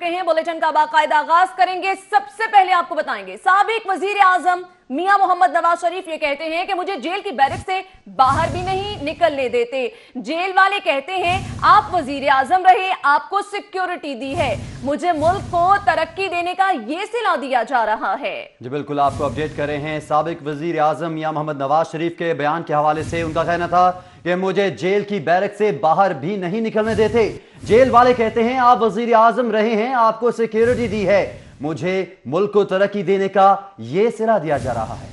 हैं। बुलेटिन का बाकायदा आगाज करेंगे। सबसे पहले आपको बताएंगे साबिक वजीर आजम मियां मोहम्मद नवाज शरीफ ये कहते हैं कि मुझे जेल की बैरक से बाहर भी नहीं निकलने देते। जेल वाले कहते हैं आप वजीर आजम रहे, आपको सिक्योरिटी दी है, मुझे मुल्क को तरक्की देने का ये सिला दिया जा रहा है। जी बिल्कुल, आपको अपडेट कर रहे हैं। साबिक वजीर आजम मियां मोहम्मद नवाज शरीफ के बयान के हवाले से उनका कहना था कि मुझे जेल की बैरक से बाहर भी नहीं निकलने देते। जेल वाले कहते हैं आप वजीर आजम रहे हैं, आपको सिक्योरिटी दी है, मुझे मुल्क को तरक्की देने का यह सिला दिया जा रहा है।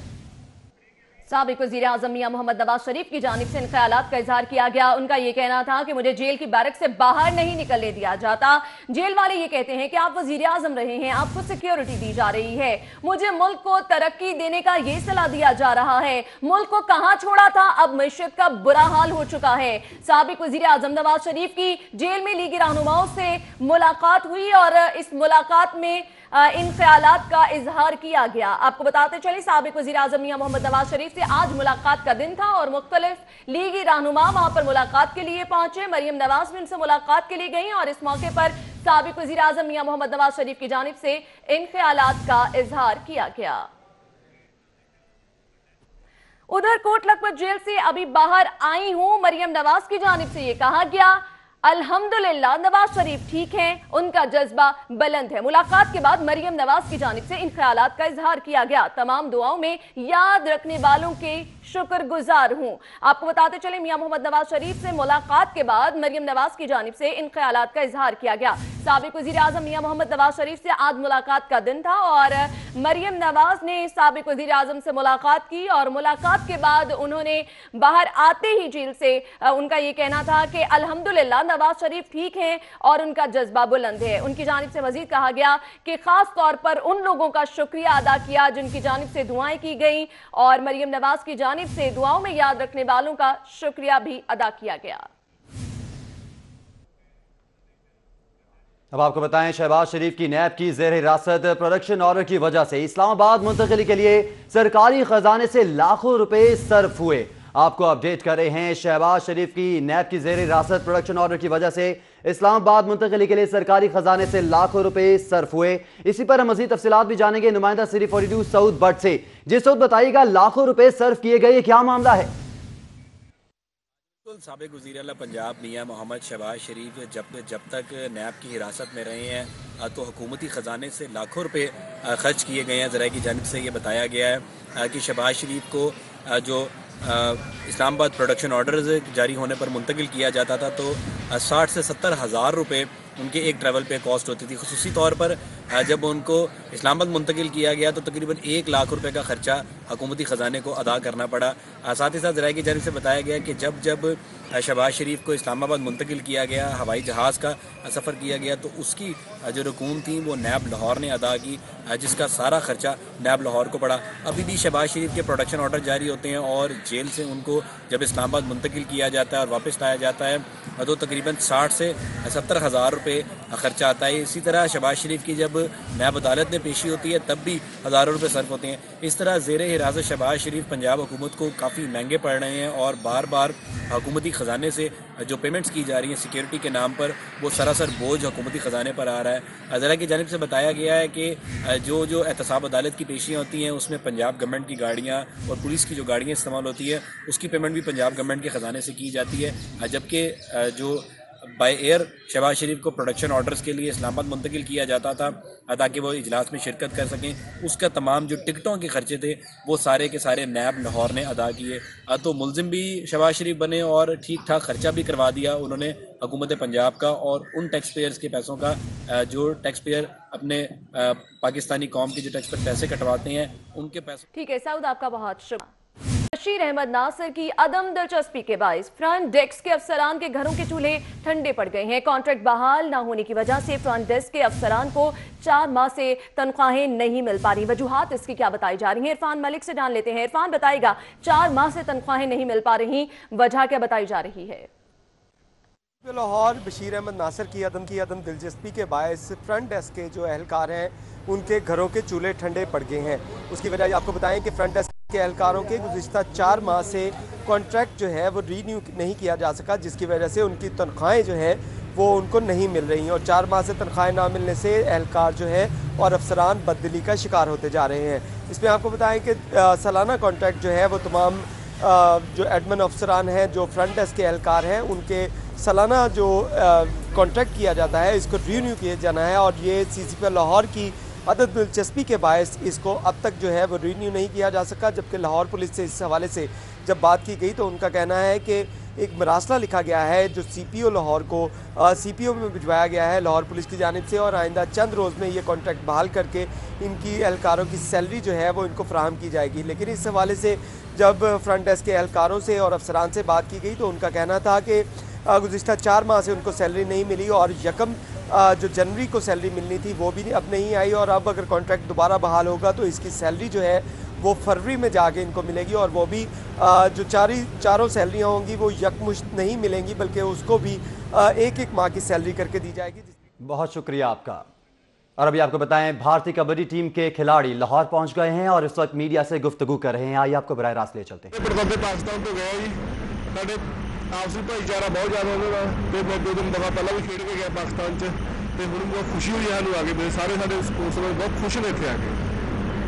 साबिक वजीर आजम मियां मोहम्मद नवाज शरीफ की जानिब से इन ख्यालात का इजहार किया गया। उनका यह कहना था कि मुझे जेल की बैरक से बाहर नहीं निकलने दिया जाता। जेल वाले ये कहते हैं कि आप वजीर आजम रहे हैं, आपको सिक्योरिटी दी जा रही है, मुझे मुल्क को तरक्की देने का यह सलाह दिया जा रहा है। मुल्क को कहां छोड़ा था, अब मैशत का बुरा हाल हो चुका है। साबिक वजीर आजम नवाज शरीफ की जेल में लीगी रहनुमाओं से मुलाकात हुई और इस मुलाकात में इन ख्यालात का इजहार किया गया। आपको बताते चले साबिक वजीर आजम मियां मोहम्मद नवाज शरीफ से आज मुलाकात का दिन था और मुख्तलिफ लीगी रहनुमा वहां पर मुलाकात के लिए पहुंचे। मरियम नवाज भी उनसे मुलाकात के लिए गई और इस मौके पर साबिक वजीर आजम मियां मोहम्मद नवाज शरीफ की जानिब से इन ख्यालात का इजहार किया गया। उधर कोट लखपत जेल से अभी बाहर आई हूं। मरियम नवाज की जानिब से यह कहा गया अल्हम्दुलिल्लाह नवाज शरीफ ठीक हैं, उनका जज्बा बुलंद है। मुलाकात के बाद मरियम नवाज की जानिब से इन ख्यालात का इजहार किया गया। तमाम दुआओं में याद रखने वालों के शुक्रगुजार हूं। आपको बताते चले मियां मोहम्मद नवाज शरीफ से मुलाकात के बाद मरियम नवाज की जानिब से इन ख्यालात का इजहार किया गया। साबिक वजीर आजम मियां मोहम्मद नवाज शरीफ से आज मुलाकात का दिन था और मरियम नवाज ने साबिक वजीर आजम से मुलाकात की और मुलाकात के बाद उन्होंने बाहर आते ही जेल से उनका यह कहना था कि अल्हम्दुलिल्लाह नवाज शरीफ ठीक हैं और उनका जज्बा बुलंद है। उनकी जानिब से मजीद कहा गया कि खास तौर पर उन लोगों का शुक्रिया अदा किया जिनकी जानिब से दुआएं की गई और मरियम नवाज की जानिब से दुआओं में याद रखने वालों का शुक्रिया भी अदा किया गया। अब आपको बताएं शहबाज शरीफ की नैब की ज़ेर हिरासत प्रोडक्शन ऑर्डर की वजह से इस्लामाबाद मुंतकिली के लिए सरकारी खजाने से लाखों रुपए सर्फ हुए। आपको अपडेट कर रहे हैं शहबाज शरीफ की नैब की ज़ेर हिरासत प्रोडक्शन ऑर्डर की वजह से इस्लामाबाद मुंतकिली के लिए सरकारी खजाने से लाखों रुपए सर्फ हुए। इसी पर हम मज़ीद तफसीलात भी जानेंगे नुमाइंदा सीरी 42 सऊद बट से। जी सऊद बताइएगा, लाखों रुपए सर्फ किए गए, ये क्या मामला है? साबिक वज़ीर आला पंजाब मियां मोहम्मद शहबाज शरीफ जब तक नैब की हिरासत में रहे हैं तो हुकूमती ख़जाने से लाखों रुपए खर्च किए गए हैं। ज़राए की जानिब से ये बताया गया है कि शहबाज शरीफ को जो इस्लामाबाद प्रोडक्शन ऑर्डर जारी होने पर मुंतकिल किया जाता था तो 60 से 70 हज़ार रुपये उनके एक ट्रैवल पे कॉस्ट होती थी। खुसूसी तौर पर जब उनको इस्लामाबाद मुंतकिल किया गया तो तकरीबन 1 लाख रुपए का खर्चा हुकूमती ख़जाने को अदा करना पड़ा। साथ ही साथ ज़राए की जानिब से बताया गया कि जब शहबाज शरीफ को इस्लामाबाद मुंतकिल किया गया, हवाई जहाज़ का सफ़र किया गया तो उसकी जो रकूम थी वो नैब लाहौर ने अदा की, जिसका सारा खर्चा नैब लाहौर को पड़ा। अभी भी शहबाज शरीफ के प्रोडक्शन ऑर्डर जारी होते हैं और जेल से उनको जब इस्लामाबाद मुंतकिल किया जाता है और वापस लाया जाता है तो तकरीबन 60 से 70 हज़ार रुपये खर्चा आता है। इसी तरह शहबाज शरीफ की जब नैब अदालत में पेशी होती है तब भी हज़ारों रुपये सर्फ होते हैं। इस तरह ज़ेर हिरासत शहबाज शरीफ पंजाब हुकूमत को काफ़ी महंगे पड़ रहे हैं और बार बार हुकूमती ख़जाने से जो पेमेंट्स की जा रही हैं सिक्योरिटी के नाम पर वो सरासर बोझ हुकूमती ख़जाने पर आ रहा है। ज़रा की जानिब से बताया गया है कि जो एहतसाब अदालत की पेशियाँ होती हैं उसमें पंजाब गवर्नमेंट की गाड़ियाँ और पुलिस की जो गाड़ियाँ इस्तेमाल होती है उसकी पेमेंट भी पंजाब गवर्नमेंट के ख़जाने से की जाती है। जबकि जो बाय एयर शहबाज शरीफ को प्रोडक्शन ऑर्डर्स के लिए इस्लामाबाद मुंतकिल किया जाता था ताकि वो इजलास में शिरकत कर सकें, उसका तमाम जो टिकटों के खर्चे थे वो सारे के सारे नैब लाहौर ने अदा किए। तो मुलजिम भी शहबाज शरीफ बने और ठीक ठाक खर्चा भी करवा दिया उन्होंने हुकूमत पंजाब का और उन टैक्स पेयर्स के पैसों का जो टैक्स पेयर अपने पाकिस्तानी कौम के जो टैक्स पर पैसे कटवाते हैं उनके पैसों। ठीक है सऊद, आपका बहुत शुक्रिया। बशीर अहमद नासिर की अदम दिलचस्पी के बायस फ्रंट डेस्क के अफसरान के घरों के चूल्हे ठंडे पड़ गए हैं। कॉन्ट्रैक्ट बहाल न होने की वजह से फ्रंट डेस्क के अफसरान को 4 माह से तनख्वाहें नहीं मिल पा रही। वजूहात इसकी क्या बताई जा रही है, इरफान मलिक से जान लेते हैं। इरफान बताएगा, 4 माह से तनख्वाहें नहीं मिल पा रही, वजह क्या बताई जा रही है? लाहौर बशीर अहमद नासिर की अदम दिलचस्पी के बायस फ्रंट डेस्क के जो एहलकार हैं उनके घरों के चूल्हे ठंडे पड़ गए हैं। उसकी वजह आपको बताएं कि फ्रंट डेस्क के एहलकारों के गुज़िश्ता 4 माह से कॉन्ट्रैक्ट जो है वो रीन्यू नहीं किया जा सका, जिसकी वजह से उनकी तनख्वाहें जो हैं वो उनको नहीं मिल रही हैं और 4 माह से तनख्वाहें ना मिलने से एहलकार जो है और अफसरान बददिली का शिकार होते जा रहे हैं। इसमें आपको बताएं कि सालाना कॉन्ट्रैक्ट जो है वो तमाम जो एडमिन अफसरान हैं, जो फ्रंट डेस्क के एहलकार हैं, उनके सालाना जो कॉन्ट्रैक्ट किया जाता है इसको रिन्यू किया जाना है और ये CCP लाहौर की अदद दिलचस्पी के बायस इसको अब तक जो है वो रिन्यू नहीं किया जा सका। जबकि लाहौर पुलिस से इस हवाले से जब बात की गई तो उनका कहना है कि एक मरासला लिखा गया है जो CPO लाहौर को CPO में भिजवाया गया है लाहौर पुलिस की जानिब से और आइंदा चंद रोज़ में ये कॉन्ट्रैक्ट बहाल करके इनकी एहलकारों की सैलरी जो है वो इनको फराहम की जाएगी। लेकिन इस हवाले से जब फ्रंट डेस्क के एहलकारों से और अफसरान से बात की गई तो उनका कहना था कि गुज़िश्ता 4 माह से उनको सैलरी नहीं मिली और यकम जो जनवरी को सैलरी मिलनी थी वो भी अब नहीं आई और अब अगर कॉन्ट्रैक्ट दोबारा बहाल होगा तो इसकी सैलरी जो है वो फरवरी में जाके इनको मिलेगी और वो भी जो चारों सैलरियाँ होंगी वो यकमुश्त नहीं मिलेंगी बल्कि उसको भी एक माह की सैलरी करके दी जाएगी। बहुत शुक्रिया आपका। और अभी आपको बताएं, भारतीय कबड्डी टीम के खिलाड़ी लाहौर पहुंच गए हैं और इस वक्त मीडिया से गुफ्तगू कर रहे हैं। आइए आपको बराह रास्त ले चलते हैं। पाकिस्तान तो गया जी, आपसी भाईचारा बहुत ज़्यादा होगा। 2 दिन दफा पहला भी खेल के गया पाकिस्तान से, ਹੁਣ ਬਹੁਤ ਖੁਸ਼ੀ ਹੋਈ ਸਾਨੂੰ ਆ ਕੇ ਮੇਰੇ ਸਾਰੇ ਸਾਡੇ ਸਪੋਰਟਸਮੈਨ ਬਹੁਤ ਖੁਸ਼ ਨੇ ਇੱਥੇ ਆ ਕੇ।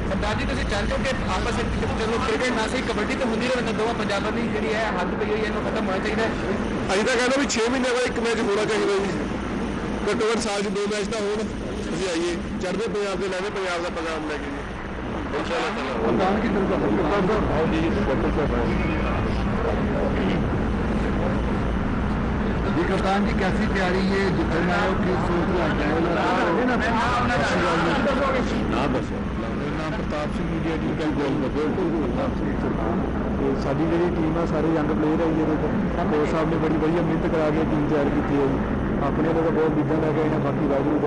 सरदार जी ਤੁਸੀਂ ਚਾਹੁੰਦੇ ਹੋ ਕਿ ਆਪਸ ਵਿੱਚ ਚਲੋ ਕ੍ਰਿਕਟ ਨਾ ਸਹੀ ਕਬੱਡੀ ਤੇ ਹੁੰਦੀ ਰਹੇ ਦੋਵਾਂ ਪੰਜਾਬਾਂ ਦੀ ਜਿਹੜੀ ਹੈ ਹੱਦ ਪਈ ਹੋਈ ਹੈ ਇਹਨੂੰ ਖਤਮ ਹੋਣਾ ਚਾਹੀਦਾ ਹੈ। ਅਸੀਂ ਤਾਂ ਕਹਿੰਦੇ ਵੀ 6 ਮਹੀਨੇ ਬਾਅਦ 1 ਮੈਚ ਹੋਣਾ ਚਾਹੀਦਾ ਜੀ, ਘੱਟੋ ਘੱਟ ਸਾਲ 'ਚ 2 ਮੈਚ ਤਾਂ ਹੋਣ। ਅਸੀਂ ਆਈਏ ਚੜ੍ਹਦੇ ਪੰਜਾਬ ਦੇ ਲੈਵੇ ਪੰਜਾਬ ਦਾ ਪ੍ਰੋਗਰਾਮ ਲੈ ਕੇ ਜੀ ਇੰਸ਼ਾਅੱਲਾ। सरदार की जी कप्तान जी कैसी तैयारी है जितना की सोच नाम प्रताप सिंह मीडिया टीम का साड़ी जी टीम है, सारे यंग प्लेयर है जी। कोच साहब ने बड़ी बढ़िया मेहनत करा के टीम तैयार की है जी। अपने तो बहुत उम्मीदा लैके आए बाकी वाहगुरू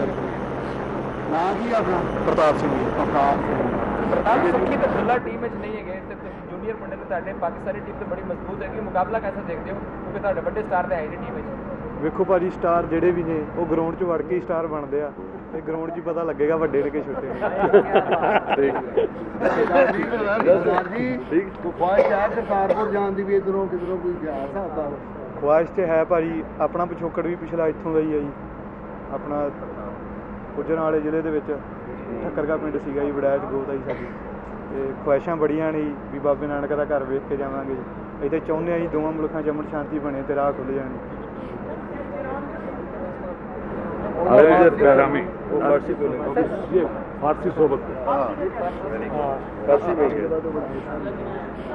ना जी अपना प्रताप सिंह जी। प्रताप सिंह तो खुला टीम नहीं है जूनियर मुंडे तो पाकिस्तानी टीम तो बड़ी मजबूत है कि मुकाबला कैसा देखते हो क्योंकि बड़े स्टार तो है ही टीम। ਵੇਖੋ ਭਾਜੀ ਸਟਾਰ ਜਿਹੜੇ ਵੀ ਨੇ ਉਹ ਗਰਾਊਂਡ 'ਚ ਵੜ ਕੇ ਹੀ ਸਟਾਰ ਬਣਦੇ ਆ ਤੇ ਗਰਾਊਂਡ 'ਚ ਹੀ ਪਤਾ ਲੱਗੇਗਾ ਵੱਡੇ ਨੇ ਕਿ ਛੋਟੇ ਨੇ। ਖੁਆਇਸ਼ ਤੇ ਹੈ ਭਾਜੀ, ਆਪਣਾ ਪਿਛੋਕੜ ਵੀ ਪਿਛਲਾ ਇੱਥੋਂ ਦਾ ਹੀ ਹੈ ਜੀ। ਆਪਣਾ ਗੁੱਜਰਾਂ ਵਾਲੇ ਜ਼ਿਲ੍ਹੇ ਦੇ ਵਿੱਚ ਠੱਕਰਗਾ ਪਿੰਡ ਸੀਗਾ ਜੀ, ਵੜੈਚ ਗੋਤ ਆਈ ਸਾਡੀ ਤੇ ਖੁਆਇਸ਼ਾਂ ਬੜੀਆਂ ਨੇ ਜੀ ਵੀ ਬਾਬੇ ਨਾਨਕ ਦਾ ਘਰ ਵੇਖ ਕੇ ਜਾਵਾਂਗੇ ਜੀ। ਇੱਥੇ ਚਾਹੁੰਦੇ ਆ ਜੀ ਦੋਵਾਂ ਮੁਲਕਾਂ 'ਚ ਅਮਨ ਸ਼ਾਂਤੀ ਬਣੇ ਤੇ ਰਾਹ ਖੁੱਲ੍ਹ ਜਾਣ।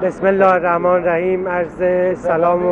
बिस्मिल्लाहिर्रहमानिर्रहीम। अर्ज़ सलाम व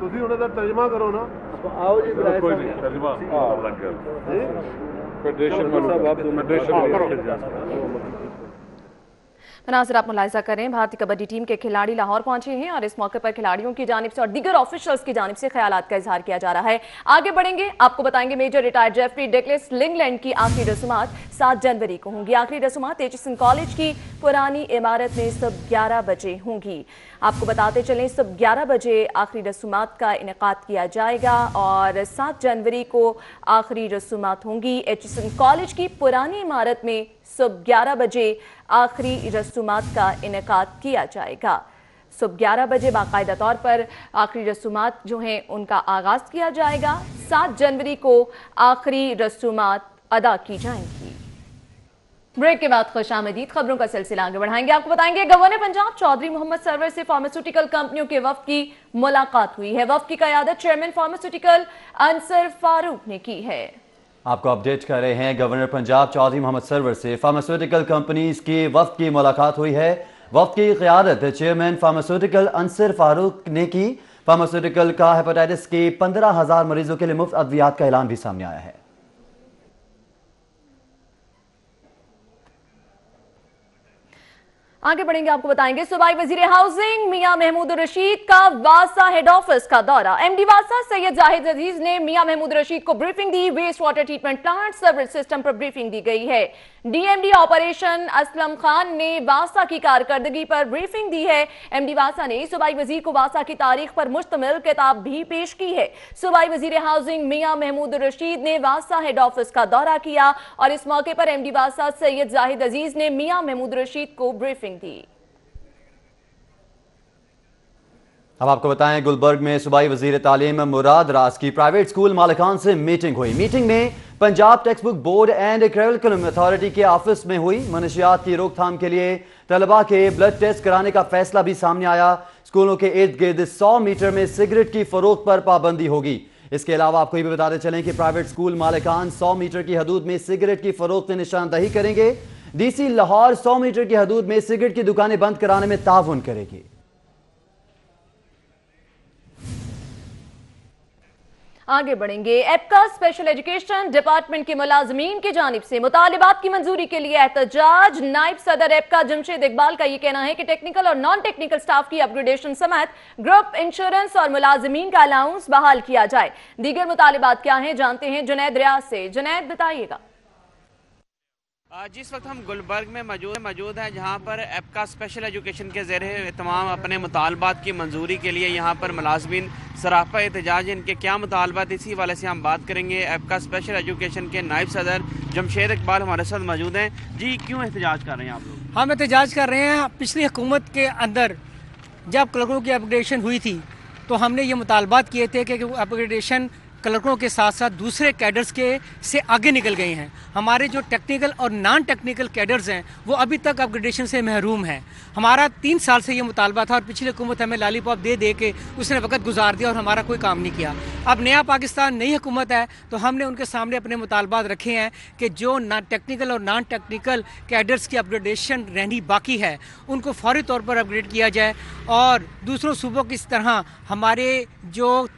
ਤੁਸੀਂ ਉਹਨਾਂ ਦਾ ਤਰਜਮਾ ਕਰੋ ਨਾ। ਆਓ ਜੀ ਕੋਈ ਨਹੀਂ ਤਰਜਮਾ फेडरेशन नाज़िर आप मुलाहिजा करें, भारतीय कबड्डी टीम के खिलाड़ी लाहौर पहुंचे हैं और इस मौके पर खिलाड़ियों की जानिब से और दीगर ऑफिशियल्स की जानिब से ख्यालात का इजहार किया जा रहा है। आगे बढ़ेंगे, आपको बताएंगे मेजर रिटायर्ड जेफरी डगलस लिंगलैंड की आखिरी रसूमात 7 जनवरी को होंगी। आखिरी रसूमात एचिसन कॉलेज की पुरानी इमारत में सब 11 बजे होंगी। आपको बताते चलें, सब 11 बजे आखिरी रसूमात का इनेकाद किया जाएगा और 7 जनवरी को आखिरी रसूमात होंगी। एचिसन कॉलेज की पुरानी इमारत में सुबह 11 बजे आखिरी रसूमात का इनेकाद किया जाएगा। सुबह 11 बजे बाकायदा तौर पर आखिरी रसूमात जो हैं उनका आगाज़ किया जाएगा। 7 जनवरी को आखिरी रसूमात अदा की जाएंगी। ब्रेक के बाद खुशामदीद खबरों का सिलसिला आगे बढ़ाएंगे। आपको बताएंगे गवर्नर पंजाब चौधरी मोहम्मद सरवर से फार्मास्यूटिकल कंपनियों के वफ्द की मुलाकात हुई है। वफ्द की क़यादत चेयरमैन फार्मास्यूटिकल अंसर फारूक ने की है। आपको अपडेट कर रहे हैं, गवर्नर पंजाब चौधरी मोहम्मद सरवर से फार्मास्यूटिकल कंपनीज की वफ्द की मुलाकात हुई है। वफ्द की क़यादत चेयरमैन फार्मास्यूटिकल अंसर फारूक ने की। फार्मास्यूटिकल का हेपेटाइटिस के 15,000 मरीजों के लिए मुफ्त अद्वियात का ऐलान भी सामने आया है। आगे बढ़ेंगे, आपको बताएंगे सूबाई वजीर हाउसिंग मियां महमूद रशीद का वासा हेड ऑफिस का दौरा। एमडी वासा सैयद जाहिद अजीज ने मियां महमूद रशीद को ब्रीफिंग दी। Waste water treatment plant service system पर ब्रीफिंग दी गई है। डीएमडी ऑपरेशन असलम खान ने वासा की कारकर्दगी पर ब्रीफिंग दी है। एमडी वासा ने सूबाई वजीर को वासा की तारीख पर मुश्तमिल किताब भी पेश की है। सूबाई वजीर हाउसिंग मियां महमूद रशीद ने वासा हेड ऑफिस का दौरा किया और इस मौके पर एमडी वासा सैयद जाहिद अजीज ने मियां महमूद रशीद को ब्रीफिंग दी। अब आपको बताएं, गुलबर्ग में सूबाई वजीर तालीम मुराद रास की प्राइवेट स्कूल मालिकान से मीटिंग हुई। मीटिंग में Punjab text book board and curriculum authority के ऑफिस में हुई। मनशियात की रोकथाम के लिए तलबा के ब्लड टेस्ट कराने का फैसला भी सामने आया। स्कूलों के इर्द गिर्द 100 मीटर में सिगरेट की फरोख्त पर पाबंदी होगी। इसके अलावा आपको ये भी बताते चलें कि प्राइवेट स्कूल मालिकान 100 मीटर की हदूद में सिगरेट की फरोख्त निशानदही करेंगे। डीसी लाहौर 100 मीटर की हदूद में सिगरेट की दुकानें बंद कराने में ताउन करेगी। आगे बढ़ेंगे, एपका स्पेशल एजुकेशन डिपार्टमेंट के मुलाजमीन की जानिब से मुतालिबात की मंजूरी के लिए एहतजाज। नायब सदर एपका जमशेद इकबाल का यह कहना है कि टेक्निकल और नॉन टेक्निकल स्टाफ की अपग्रेडेशन समेत ग्रुप इंश्योरेंस और मुलाजमीन का अलाउंस बहाल किया जाए। दीगर मुतालिबात क्या हैं, जानते हैं जुनैद रियाज से। जुनैद, बताइएगा। जिस वक्त हम गुलबर्ग में मौजूद हैं, जहां पर एपका स्पेशल एजुकेशन के ज़रिए तमाम अपने मुतालबात की मंजूरी के लिए यहां पर मुलाजमीन सरापा एहतजाज, इनके क्या मुतालबात, इसी वाले से हम बात करेंगे। एपका स्पेशल एजुकेशन के नायब सदर जमशेद इकबाल हमारे साथ मौजूद हैं। जी, क्यों एहतजाज कर रहे हैं आप लोग? हम एहतजाज कर रहे हैं, पिछली हुकूमत के अंदर जब क्लर्कों की अपग्रेडेशन हुई थी तो हमने ये मुतालबात किए थे कि अपग्रेडेशन क्लर्कों के साथ साथ दूसरे कैडर्स के से आगे निकल गए हैं। हमारे जो टेक्निकल और नॉन टेक्निकल कैडर्स हैं वो अभी तक अपग्रेडेशन से महरूम हैं। हमारा 3 साल से ये मुतालबा था और पिछली हुकूमत हमें लॉलीपॉप दे दे के उसने वक्त गुजार दिया और हमारा कोई काम नहीं किया। अब नया पाकिस्तान, नई हुकूमत है तो हमने उनके सामने अपने मुतालबात रखे हैं कि जो टेक्निकल और नॉन टेक्निकल कैडर्स की अपग्रेडेशन रहनी बाकी है उनको फौरी तौर पर अपग्रेड किया जाए और दूसरों सूबों की तरह हमारे जो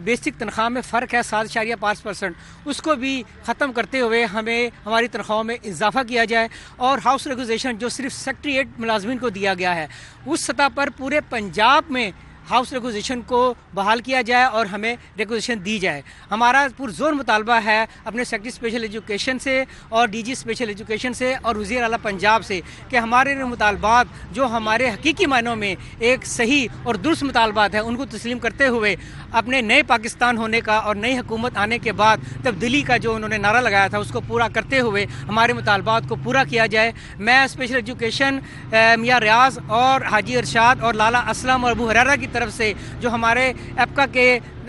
बेसिक तनख्वाह में फ़र्क है 7.5% उसको भी ख़त्म करते हुए हमें हमारी तनख्वाहों में इजाफा किया जाए और हाउस रेगुलेशन जो सिर्फ सेक्रेटरीट मुलाजमीन को दिया गया है उस सतह पर पूरे पंजाब में हाउस रेगुलेशन को बहाल किया जाए और हमें रेगुलेशन दी जाए। हमारा पुरजोर मुतालबा है अपने सेक्रेटरी स्पेशल एजुकेशन से और डीजी स्पेशल एजुकेशन से और वज़ीर आला पंजाब से कि हमारे मुतालबात जो हमारे हकीकी मायनों में एक सही और दुरुस्त मुतालबात है उनको तस्लीम करते हुए अपने नए पाकिस्तान होने का और नई हुकूमत आने के बाद तब्दीली का जो उन्होंने नारा लगाया था उसको पूरा करते हुए हमारे मुतालबात को पूरा किया जाए। मैं स्पेशल एजुकेशन मियां रियाज और हाजी अरशाद और लाला असलम और अबू हुरैरा की तरफ से जो हमारे एपका के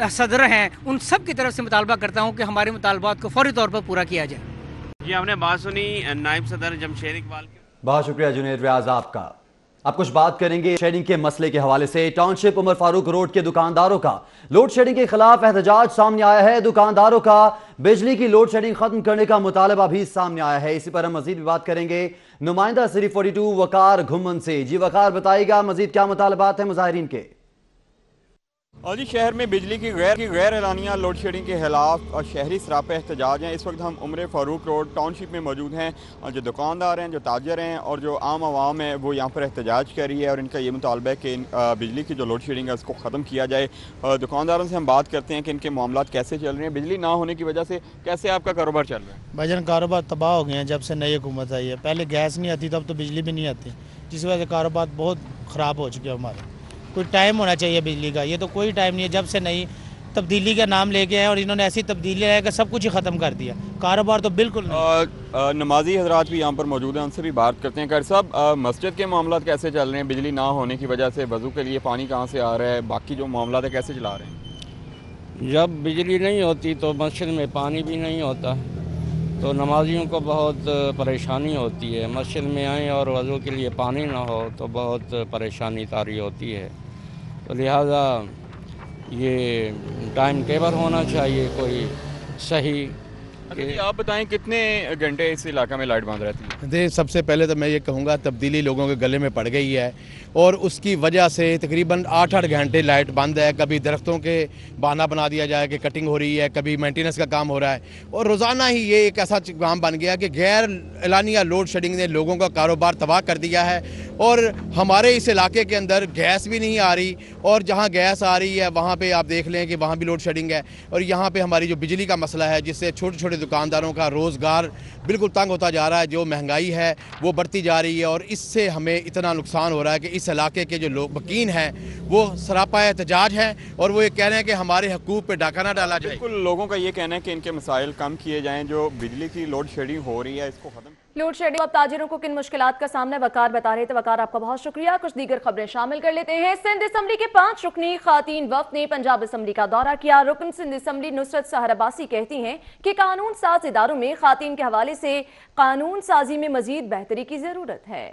सदर हैं उन सब की तरफ से मुतालबा करता हूँ कि हमारे मुतालबात को फौरी तौर पर पूरा किया जाए। जी, आपने बात सुनी नायब सदर जमशेद इकबाल की। बहुत शुक्रिया जुनैद रियाज आपका। अब कुछ बात करेंगे शेडिंग के मसले के हवाले से। टाउनशिप उमर फारूक रोड के दुकानदारों का लोड शेडिंग के खिलाफ एहतजाज सामने आया है। दुकानदारों का बिजली की लोड शेडिंग खत्म करने का मुतालबा भी सामने आया है। इसी पर हम मजीद भी बात करेंगे नुमाइंदा सिरी 42 वकार घुमन से। जी वकार, बताइएगा मजीद क्या मुतालबात है मुजाहिरीन के? और जी, शहर में बिजली की गैर एलानिया लोड शेडिंग के खिलाफ और शहरी सरापा एहतजाज हैं। इस वक्त हम उमर फारूक रोड टाउनशिप में मौजूद हैं और जो दुकानदार हैं, जो ताजर हैं और जो आम आवाम है वो यहाँ पर एहतजाज कर रही है और इनका ये मुतालबा है कि बिजली की जो लोड शेडिंग है उसको ख़त्म किया जाए। दुकानदारों से हम बात करते हैं कि इनके मामला कैसे चल रहे हैं, बिजली ना होने की वजह से कैसे आपका कारोबार चल रहा है? भाईजान, कारोबार तबाह हो गए हैं जब से नई हुकूमत आई है। पहले गैस नहीं आती, तब तो बिजली भी नहीं आती, जिस वजह से कारोबार बहुत ख़राब हो चुके हैं हमारे। कोई टाइम होना चाहिए बिजली का, ये तो कोई टाइम नहीं है। जब से नई तब्दीली का नाम लेके आए और इन्होंने ऐसी तब्दीली है कि सब कुछ ही ख़त्म कर दिया, कारोबार तो बिल्कुल नहीं। नमाजी हजरात भी यहाँ पर मौजूद हैं, उनसे भी बात करते हैं। खैर साहब, मस्जिद के मामला कैसे चल रहे हैं? बिजली ना होने की वजह से वज़ू के लिए पानी कहाँ से आ रहा है? बाकी जो मामला है कैसे चला रहे हैं? जब बिजली नहीं होती तो मस्जिद में पानी भी नहीं होता, तो नमाजियों को बहुत परेशानी होती है। मस्जिद में आएँ और वज़ू के लिए पानी ना हो तो बहुत परेशानी तारी होती है। तो लिहाजा ये टाइम टेबल होना चाहिए कोई सही, आप बताएं कितने घंटे इस इलाका में लाइट बंद रहती है? देखिए, सबसे पहले तो मैं ये कहूँगा तब्दीली लोगों के गले में पड़ गई है और उसकी वजह से तकरीबन 8-8 घंटे लाइट बंद है। कभी दरख्तों के बहाना बना दिया जाए कि कटिंग हो रही है, कभी मेंटेनेंस का काम हो रहा है और रोज़ाना ही ये एक ऐसा काम बन गया कि गैर एलानिया लोड शेडिंग ने लोगों का कारोबार तबाह कर दिया है। और हमारे इस इलाके के अंदर गैस भी नहीं आ रही और जहाँ गैस आ रही है वहाँ पे आप देख लें कि वहाँ भी लोड शेडिंग है। और यहाँ पे हमारी जो बिजली का मसला है जिससे छोटे छोटे दुकानदारों का रोज़गार बिल्कुल तंग होता जा रहा है, जो महंगाई है वो बढ़ती जा रही है और इससे हमें इतना नुकसान हो रहा है कि इस इलाके के जो लोग वकील हैं वो सरापा एहतजाज हैं और वो ये कह रहे हैं कि हमारे हकूक़ पे डाका ना डाला जाए। बिल्कुल, लोगों का ये कहना है कि इनके मसाइल कम किए जाएँ, जो बिजली की लोड शेडिंग हो रही है इसको ख़त्म। लोड शेडिंग अब ताजिरों को किन मुश्किलात का सामना वकार बता रहे थे। वकार, आपका बहुत शुक्रिया। कुछ दीगर खबरें शामिल कर लेते हैं। सिंध असम्बली के 5 रुकनी खातीन वफ्द ने पंजाब असम्बली का दौरा किया। रुकन सिंध असम्बली नुसरत सहर अब्बासी कहती हैं कि कानून साज इदारों में खातीन के हवाले से कानून साजी में मजीद बेहतरी की जरूरत है।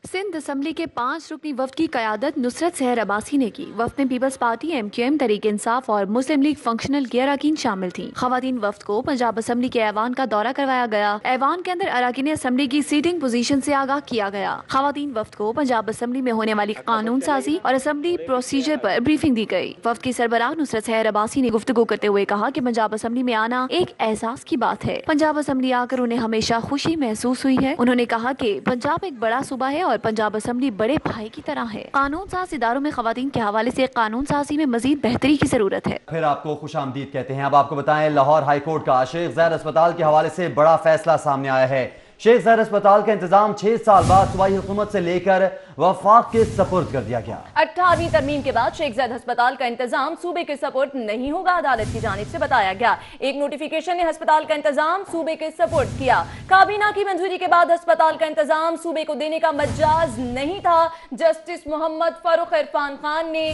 सिंध असम्बली के 5 रुकनी वफ्द की क़यादत नुसरत सहर अब्बासी ने की। वफ्द में peoples party, MQM, Tehreek Insaf और मुस्लिम लीग फंक्शनल के अरकान शामिल थी। खवातीन वफ्द को पंजाब असम्बली के ऐवान का दौरा करवाया गया। ऐवान के अंदर अरकान असम्बली की सीटिंग पोजीशन से आगाह किया गया। खवातीन वफ्द को पंजाब असम्बली में होने वाली कानून साजी और असम्बली प्रोसीजर पर ब्रीफिंग दी गई। वफ्द की सरबराह नुसरत सहर अब्बासी ने गुफ्तगू करते हुए कहा कि पंजाब असम्बली में आना एक एहसास की बात है। पंजाब असम्बली आकर उन्हें हमेशा खुशी महसूस हुई है। उन्होंने कहा कि पंजाब एक बड़ा सूबा है और पंजाब असम्बली बड़े भाई की तरह है। कानून साज इदारों में खवातीन के हवाले से कानून साजी में मजीद बेहतरी की जरूरत है। फिर आपको खुशामदीद कहते हैं। अब आपको बताएं, लाहौर हाई कोर्ट का शेख ज़ैद अस्पताल के हवाले से बड़ा फैसला सामने आया है। शेख ज़ैद अस्पताल का इंतजाम 6 साल बाद सूबाई हुकूमत से लेकर वफाक के सपुर्द कर दिया गया। 18वीं तरमीम के बाद शेख ज़ैद अस्पताल का इंतजाम सूबे के सपुर्द नहीं होगा, अदालत की जानिब से बताया गया। एक नोटिफिकेशन ने अस्पताल का इंतजाम सूबे के सपुर्द किया। काबीना की मंजूरी के बाद अस्पताल का इंतजाम सूबे को देने का मजाज नहीं था। जस्टिस मोहम्मद फारूक इरफान खान ने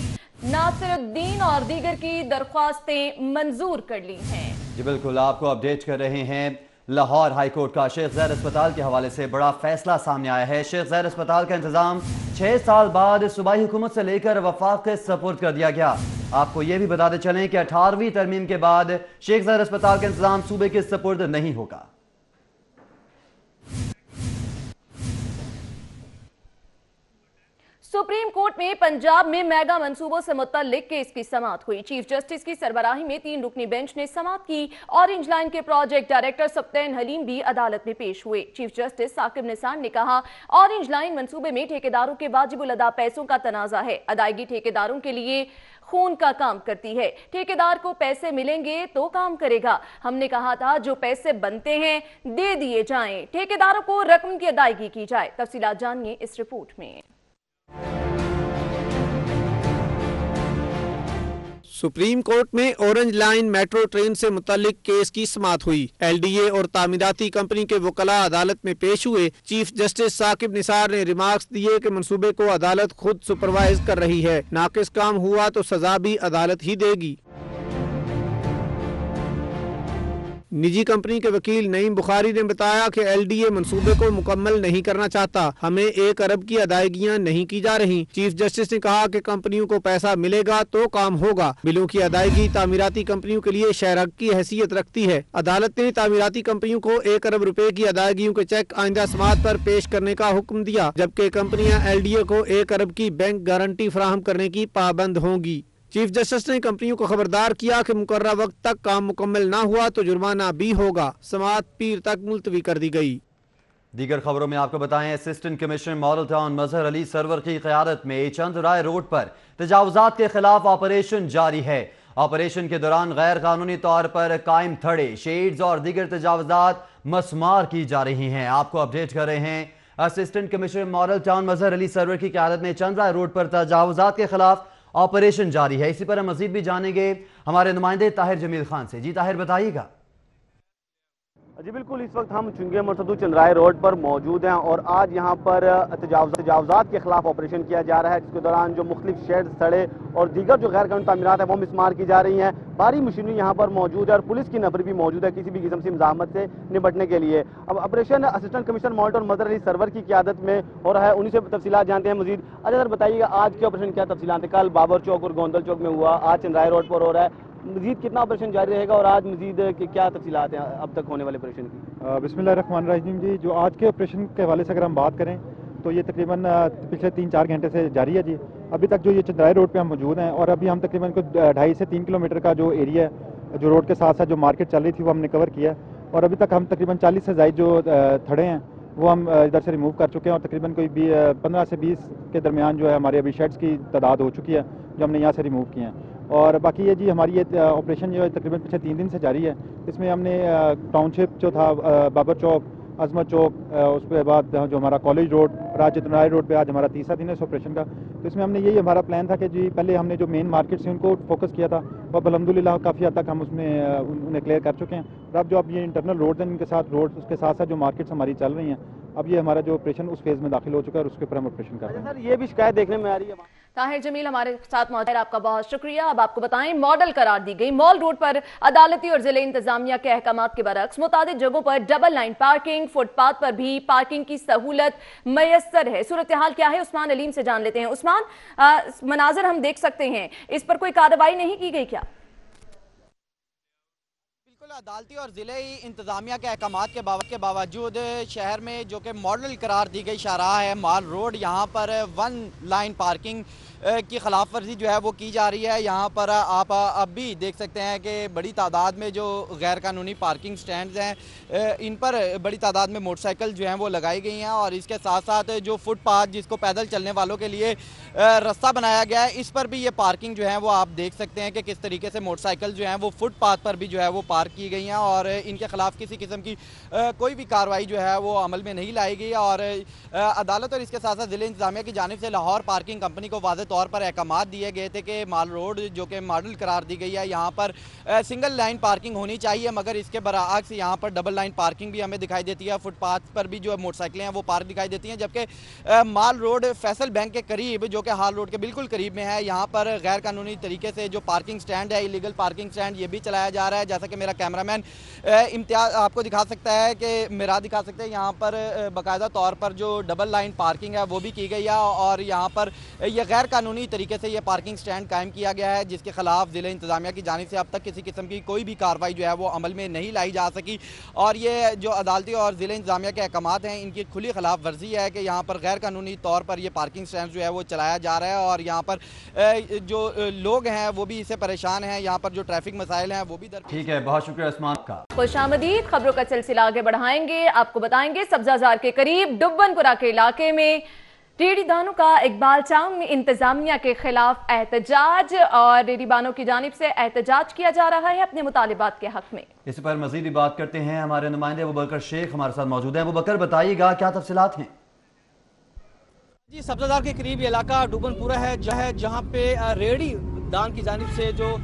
नासिरुद्दीन और दीगर की दरख्वास्तें मंजूर कर ली हैं। जी बिल्कुल, आपको अपडेट कर रहे हैं। लाहौर हाई कोर्ट का शेख ज़ैद अस्पताल के हवाले से बड़ा फैसला सामने आया है। शेख ज़ैद अस्पताल का इंतजाम 6 साल बाद सूबाई हुकूमत से लेकर वफाक के सपुर्द कर दिया गया। आपको ये भी बताते चलें कि 18वीं तरमीम के बाद शेख ज़ैद अस्पताल का इंतजाम सूबे के सपुर्द नहीं होगा। सुप्रीम कोर्ट में पंजाब में मेगा मंसूबों से मुतल्लिक केस की समाअत हुई। चीफ जस्टिस की सरबराही में 3 रुकनी बेंच ने समाअत की। ऑरेंज लाइन के प्रोजेक्ट डायरेक्टर सप्तैन हलीम भी अदालत में पेश हुए। चीफ जस्टिस साकिब निसार ने कहा, ऑरेंज लाइन मंसूबे में ठेकेदारों के वाजिबुल अदा पैसों का तनाजा है। अदायगी ठेकेदारों के लिए खून का काम करती है। ठेकेदार को पैसे मिलेंगे तो काम करेगा। हमने कहा था जो पैसे बनते हैं दे दिए जाएं, ठेकेदारों को रकम की अदायगी की जाए। तफसीलात जानिए इस रिपोर्ट में। सुप्रीम कोर्ट में ऑरेंज लाइन मेट्रो ट्रेन से मुतल्लिक केस की समाअत हुई। LDA और तामीराती कंपनी के वकला अदालत में पेश हुए। चीफ जस्टिस साकिब निसार ने रिमार्क्स दिए कि मंसूबे को अदालत खुद सुपरवाइज कर रही है। नाकिस काम हुआ तो सजा भी अदालत ही देगी। निजी कंपनी के वकील नईम बुखारी ने बताया कि LDA मंसूबे को मुकम्मल नहीं करना चाहता। हमें 1 अरब की अदायगियां नहीं की जा रही। चीफ जस्टिस ने कहा कि कंपनियों को पैसा मिलेगा तो काम होगा। बिलों की अदायगी तामीराती कंपनियों के लिए शहरक की हैसियत रखती है। अदालत ने तामीराती कंपनियों को 1 अरब रुपए की अदायगियों के चेक आइंदा समाअत पर पेश करने का हुक्म दिया, जबकि कंपनियां LDA को 1 अरब की बैंक गारंटी फराहम करने की पाबंद होंगी। चीफ जस्टिस ने कंपनियों को खबरदार किया कि मुकर्रर वक्त तक काम मुकम्मल ना हुआ तो जुर्माना भी होगा। समाअत पीर तक मुलतवी कर दी गई। दीगर खबरों में आपको बताएं, assistant commissioner Model Town Mazhar Ali Sarwar की क़यादत में चंदराय रोड पर तजावुज़ात के खिलाफ ऑपरेशन जारी है। ऑपरेशन के दौरान गैर कानूनी तौर पर कायम थड़े, शेड्स और दीगर तजावुज़ात मसमार की जा रही हैं। आपको अपडेट कर रहे हैं, assistant commissioner Model Town Mazhar Ali Sarwar की क़यादत में चंदराय रोड पर तजावुज़ात के खिलाफ ऑपरेशन जारी है। इसी पर हम मजीद भी जानेंगे हमारे नुमाइंदे ताहिर जमील खान से। जी ताहिर, बताइएगा। जी बिल्कुल, इस वक्त हम चुंगे मरसदू चंद्राय रोड पर मौजूद हैं और आज यहाँ पर तजावुज़ात के खिलाफ ऑपरेशन किया जा रहा है, जिसके दौरान जो मुख्तलिफ शेड, सड़े और दीगर जो गैर कानूनी तामीरात है वो मिसमार की जा रही हैं। भारी मशीनरी यहाँ पर मौजूद है और पुलिस की नफर भी मौजूद है किसी भी किस्म की मज़ाहमत से निपटने के लिए। अब operation assistant commissioner Model Town Mazhar Ali Sarwar की क़यादत में हो रहा है, उन्हीं से तफसीलात जानते हैं मजीद। अच्छा सर बताइएगा, आज के ऑपरेशन क्या तफसीलात है? कल बाबर चौक और गोंदल चौक में हुआ, आज चंद्राय रोड पर हो रहा है। मजीद कितना ऑपरेशन जारी रहेगा और आज मजीद क्या तफसीलात हैं अब तक होने वाले ऑपरेशन की? बिस्मिल्लाहिर्रहमानिर्रहीम जी, जो आज के ऑपरेशन के हवाले से अगर हम बात करें तो ये तकरीबन पिछले 3-4 घंटे से जारी है जी। अभी तक जो ये चंद्राई रोड पे हम मौजूद हैं और अभी हम तकरीबन 2.5 से 3 किलोमीटर का जो एरिया है जो रोड के साथ साथ जो मार्केट चल रही थी वो हमने कवर किया है और अभी तक हम तकरीबन 40 से ज़ायद जो थड़े हैं वो हम इधर से रिमूव कर चुके हैं और तकरीबन कोई 15 से 20 के दरमियान जो है हमारे अभी शेड्स की तादाद हो चुकी है जो हमने यहाँ से रिमूव किए हैं। और बाकी ये जी हमारी ये ऑपरेशन जो है तकरीबन पिछले 3 दिन से जारी है। इसमें हमने टाउनशिप जो था बाबर चौक, अजमत चौक, उसके बाद जो हमारा कॉलेज रोड और आज चंद्राई रोड पे आज हमारा तीसरा दिन है इस ऑपरेशन का। तो इसमें हमने यही हमारा प्लान था कि जी पहले हमने जो मेन मार्केट से उनको फोकस किया था वो अल्हम्दुलिल्लाह काफ़ी हद तक हम उसमें उन्हें क्लियर कर चुके हैं। और अब जो अब ये इंटरनल रोड हैं इनके साथ रोड उसके साथ साथ जो मार्केट्स हमारी चल रही हैं अब ये हमारा जो ऑपरेशन उस फेज़ में दाखिल हो चुका है और उसके ऊपर हम ऑपरेशन कर रहे हैं। सर ये भी शिकायत देखने में आ रही है। ताहिर जमील हमारे साथ मौजूद है, आपका बहुत शुक्रिया। अब आपको बताएं मॉडल करार दी गई मॉल रोड पर अदालती और जिले इंतजामिया के अहकामात के बरक्स मुतादिद जगहों पर डबल लाइन पार्किंग, फुटपाथ पर भी पार्किंग की सहूलत मयसर है। सूरत हाल क्या है उस्मान अलीम से जान लेते हैं। उस्मान, मनाजर हम देख सकते हैं, इस पर कोई कार्रवाई नहीं की गई क्या? अदालती और ज़िले इंतज़ामिया के अहकामात के बावजूद शहर में जो कि मॉडल करार दी गई शाहराह है माल रोड, यहाँ पर 1 लाइन पार्किंग की खिलाफ वर्जी जो है वो की जा रही है। यहाँ पर आप अब भी देख सकते हैं कि बड़ी तादाद में जो गैर कानूनी पार्किंग स्टैंड्स हैं इन पर बड़ी तादाद में मोटरसाइकिल जो हैं वो लगाई गई हैं और इसके साथ साथ जो फुटपाथ जिसको पैदल चलने वालों के लिए रास्ता बनाया गया है इस पर भी ये पार्किंग जो है वो आप देख सकते हैं कि किस तरीके से मोटरसाइकिल जो हैं वो फुटपाथ पर भी जो है वो पार्क की गई हैं और इनके खिलाफ किसी किस्म की कोई भी कार्रवाई जो है वो अमल में नहीं लाई गई। और अदालत और इसके साथ साथ ज़िले इंतजामिया की जानिब से लाहौर पार्किंग कंपनी को वाज़ेह तौर पर अहकामात दिए गए थे कि माल रोड जो कि मॉडल करार दी गई है यहाँ पर सिंगल लाइन पार्किंग होनी चाहिए, मगर इसके बरअक्स यहाँ पर डबल लाइन पार्किंग भी हमें दिखाई देती है। फुटपाथ पर भी जो मोटरसाइकिलें हैं वो पार्क दिखाई देती हैं, जबकि माल रोड फैसल बैंक के करीब जो कि हाल रोड के बिल्कुल करीब में है यहाँ पर गैर कानूनी तरीके से जो पार्किंग स्टैंड है, इलीगल पार्किंग स्टैंड, ये भी चलाया जा रहा है। जैसा कि मेरा कैमरामैन इम्तियाज आपको दिखा सकता है कि मेरा दिखा सकते हैं यहाँ पर बाकायदा तौर पर जो डबल लाइन पार्किंग है वो भी की गई है और यहाँ पर यह गैर कानूनी तरीके से ये पार्किंग स्टैंड कायम किया गया है जिसके खिलाफ ज़िले इंतजामिया की जानिब से अब तक किसी किस्म की कोई भी कार्रवाई जो है वो अमल में नहीं लाई जा सकी। और ये जो अदालती और ज़िले इंतजामिया के अहकामात हैं इनकी खुली खिलाफ वर्जी है कि यहाँ पर गैर कानूनी तौर पर ये पार्किंग स्टैंड जो है वो चलाया जा रहा है और यहाँ पर जो लोग हैं वो भी इससे परेशान हैं। यहाँ पर जो ट्रैफिक मसाइल हैं वो भी ठीक है, बहुत शुक्रिया उस्मान का। खुशामदीद, खबरों का सिलसिला आगे बढ़ाएंगे। आपको बताएंगे सब्जाजार के करीब डुब्बनपुरा के इलाके में रेहड़ी दानों का इकबाल टाउन में इंतजामिया के खिलाफ एहतजाज और रेहड़ी बानों की जानिब से एहतजाज किया जा रहा है अपने मुतालिबात के हक में। इस पर मजीद बात करते हैं, हमारे नुमाइंदे अबू बकर शेख हमारे साथ मौजूद हैं। अबू बकर बताइएगा क्या तफसीलात हैं? जी, सब्जाजार के करीब ये इलाका डुब्बनपुरा है जहाँ पे रेहड़ी दान की जानिब से जो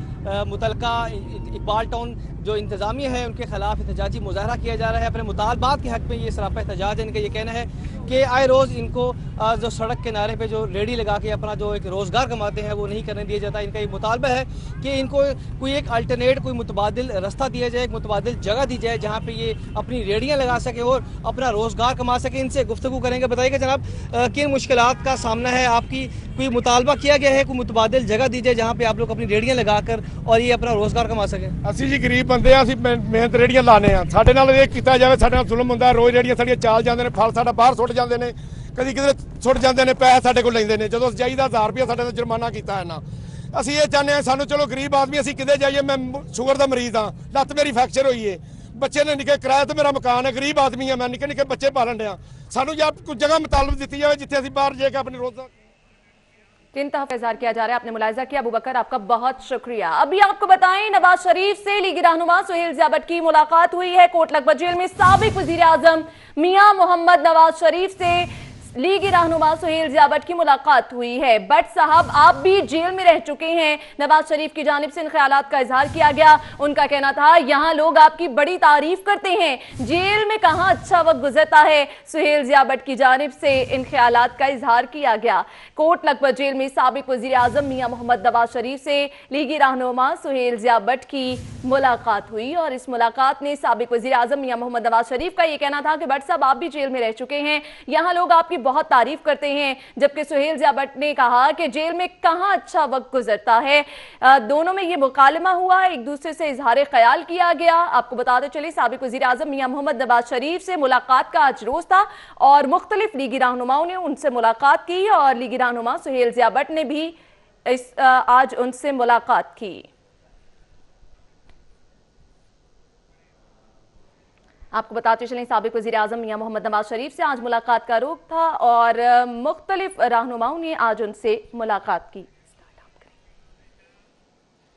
मुतलका इकबाल टाउन जो इंतजामिया है उनके खिलाफ एहतजाजी मुजाहरा किया जा रहा है। अपने मुतालबात के हक में ये सरापा एहतजाज है। इनका ये कहना है कि आए रोज़ इनको जो सड़क किनारे पे जो रेडी लगा के अपना जो एक रोज़गार कमाते हैं वो नहीं करने दिया जाता। इनका ये मुतालबा है कि इनको कोई एक अल्टरनेट कोई मुतबादिल रास्ता दिया जाए, एक मुतबादिल जगह दी जाए जहाँ पे ये अपनी रेडियाँ लगा सके और अपना रोज़गार कमा सके। इनसे गुफ्तगू करेंगे। बताइएगा जनाब किन मुश्किलात का सामना है, आपकी कोई मुतालबा किया गया है, कोई मुतबादिल जगह दी जाए जहाँ पे आप लोग अपनी रेडियाँ लगा कर और ये अपना रोज़गार कमा सकें? ਅਸੀਂ ਜੀ ਗਰੀਬ ਬੰਦੇ ਆ, ਅਸੀਂ ਮਿਹਨਤ ਰੇੜੀਆਂ ਲਾਣੇ ਆ, ਸਾਡੇ ਨਾਲ ਇਹ ਕੀਤਾ ਜਾਵੇ, ਸਾਡੇ ਨਾਲ ਜ਼ੁਲਮ ਹੁੰਦਾ। ਰੋਜ਼ ਰੇੜੀਆਂ ਸਾਡੀਆਂ ਚਾਲ ਜਾਂਦੇ ਨੇ, ਫਲ ਸਾਡਾ ਬਾਹਰ ਸੁੱਟ ਜਾਂਦੇ ਨੇ, ਕਦੀ ਕਿਧਰੇ ਸੁੱਟ ਜਾਂਦੇ ਨੇ, ਪੈਸੇ ਸਾਡੇ ਕੋਲ ਲੈਂਦੇ ਨੇ। ਜਦੋਂ ਚਾਹੀਦਾ 1000 ਰੁਪਏ ਸਾਡੇ ਤੇ ਜੁਰਮਾਨਾ ਕੀਤਾ ਇਹਨਾਂ। ਅਸੀਂ ਇਹ ਚਾਹੁੰਦੇ ਆ ਸਾਨੂੰ ਚਲੋ ਗਰੀਬ ਆਦਮੀ ਅਸੀਂ ਕਿਤੇ ਜਾਈਏ। ਮੈਂ ਸ਼ੂਗਰ ਦਾ ਮਰੀਜ਼ ਆ, ਲੱਤ ਮੇਰੀ ਫ੍ਰੈਕਚਰ ਹੋਈ ਏ, ਬੱਚੇ ਨੇ ਨਿੱਕੇ ਕਿਰਾਏ ਤੇ ਮੇਰਾ ਮਕਾਨ ਹੈ, ਗਰੀਬ ਆਦਮੀ ਆ ਮੈਂ, ਨਿੱਕੇ ਨਿੱਕੇ ਬੱਚੇ ਪਾਲਣ ਡਿਆ। ਸਾਨੂੰ ਜਾਂ ਕੋਈ ਜਗ੍ਹਾ ਮੁਤਾਲਬ ਦਿੱਤੀ ਜਾਵੇ जिथे ਅਸੀਂ बाहर जाके अपने रोज़गार किन तहफ़्फ़ुज़ात किया जा रहा है। आपने मुलाहिज़ा किया। अबू बकर आपका बहुत शुक्रिया। अभी आपको बताएं नवाज शरीफ से लीगी रहनुमा सुहेल ज़ियाबट की मुलाकात हुई है। कोट लखपत जेल में साबिक़ वज़ीर आज़म मियां मोहम्मद नवाज शरीफ से लीगी रहनुमा सुहेल ज़ियाबट की मुलाकात हुई है। बट साहब आप भी जेल में रह चुके हैं। नवाज शरीफ की जानिब से इन ख्यालात का इजहार किया गया। उनका कहना था यहाँ लोग आपकी बड़ी तारीफ करते हैं, जेल में कहाँ अच्छा वक्त गुजरता है। सुहेल ज़ियाबट की जानिब से इन ख्यालात का इजहार किया गया। कोट लखपत जेल में साबिक़ वज़ीर आज़म मियां मोहम्मद नवाज शरीफ से लीगी रहनुमा सुहेल ज़ियाबट की मुलाकात हुई और इस मुलाकात में साबिक़ वज़ीर आज़म मियां मोहम्मद नवाज शरीफ का ये कहना था कि बट साहब आप भी जेल में रह चुके हैं, यहाँ लोग आपकी बहुत तारीफ करते हैं, जबकि सुहेल ज़िया भट्ट ने कहा कि जेल में कहाँ अच्छा वक्त गुजरता है। दोनों में ये मुकालमा हुआ, एक दूसरे से इजहार ख्याल किया गया। आपको बताते चले साबिक वज़ीर आज़म मियां मोहम्मद नवाज शरीफ से मुलाकात का आज रोज था और मुख्तलिफ लीगी रहनुमाओं ने उनसे मुलाकात की और लीगी रहनुमा सुहेल ज़िया भट्ट ने भी आज उनसे मुलाकात की। आपको बताते चलें साबिक वज़ीर आज़म मियां मोहम्मद नवाज शरीफ से आज मुलाकात का रुख था और मुख्तलिफ रहनुमाओं ने आज उनसे मुलाकात की।